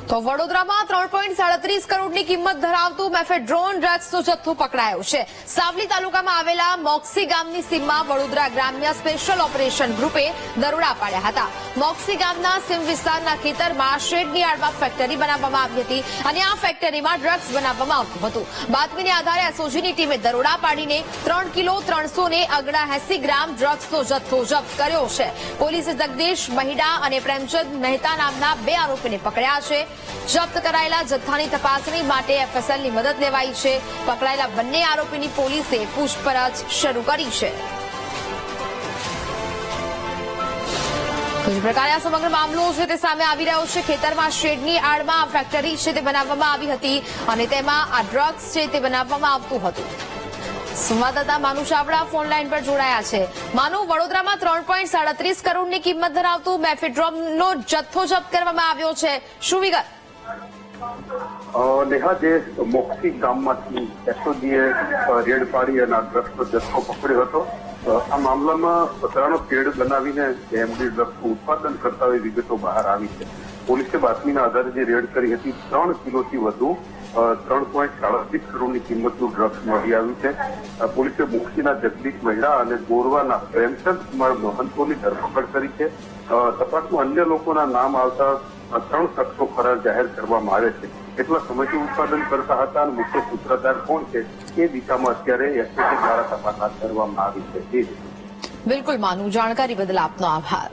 તો વડોદરામાં 3.37 કરોડની કિંમત ધરાવતું મેફેડ્રોન ડ્રગ્સનો જથ્થો પકડાયો છે। સાવલી તાલુકામાં આવેલા મોક્સી ગામની સીમમાં વડોદરા ગ્રામ્ય સ્પેશિયલ ઓપરેશન ગ્રુપે દરોડા પાડ્યા હતા। મોક્સી ગામના સીમ વિસ્તારના ખેતરમાં શેડની આડમાં ફેક્ટરી બનાવવામાં આવી હતી અને આ ફેક્ટરીમાં ડ્રગ્સ બનાવવામાં આવતું હતું। બાતમીને આધારે એસઓજીની ટીમે દરોડા પાડીને 3 કિલો 379 ગ્રામ ડ્રગ્સનો જથ્થો જપ્ત કર્યો છે। પોલીસે જગદીશ મહિડા અને પ્રેમચંદ મહેતા નામના 2 આરોપીને પકડ્યા છે। જપ્ત કરાયેલા જથ્થાની તપાસણી માટે એફએસએલની મદદ લેવાઈ છે। પકડાયેલા બંને આરોપીની પોલીસે પૂછપરછ શરૂ કરી છે। જે પ્રકારે આ સમગ્ર મામલો છે તે સામે આવી રહ્યો છે। ખેતરમાં શેડની આડમાં આ ફેક્ટરી છે તે બનાવવામાં આવી હતી અને તેમાં આ ડ્રગ્સ છે તે બનાવવામાં આવતું હતું। સંવાદદાતા માનુ ચાવડા ફોન લાઈન પર જોડાયા છે। માનુ, વડોદરામાં 3.37 કરોડની કિંમત ધરાવતું મેફેડ્રોનનો જથ્થો જપ્ત કરવામાં આવ્યો છે, શું વિગત? નેહા, જે મોક્સી ગામમાંથી એસઓજીએ રેડ પાડી અને ડ્રગ્સનો જથ્થો પકડ્યો હતો। આ મામલામાં પતરાનો શેડ બનાવીને એમડી ડ્રગ્સનું ઉત્પાદન કરતા હોય વિગતો બહાર આવી છે। પોલીસે બાતમીના આધારે જે રેડ કરી હતી 3 કિલોથી વધુ 3.37 કરોડની કિંમતનું ડ્રગ્સ મળી આવ્યું છે। પોલીસે મોક્સીના જગદીશ મહિડા અને ગોરવાના પ્રેમચંદ કુમાર મહંતોની ધરપકડ કરી છે। તપાસમાં અન્ય લોકોના નામ આવતા 3 શખ્સો ફરાર જાહેર કરવામાં આવે છે। કેટલા સમયથી ઉત્પાદન કરતા હતા અને મુખ્ય સૂત્રધાર કોણ છે એ દિશામાં અત્યારે એસઓજી દ્વારા તપાસ હાથ ધરવામાં આવી છે। બિલકુલ માનુ, જાણકારી બદલ આપનો આભાર।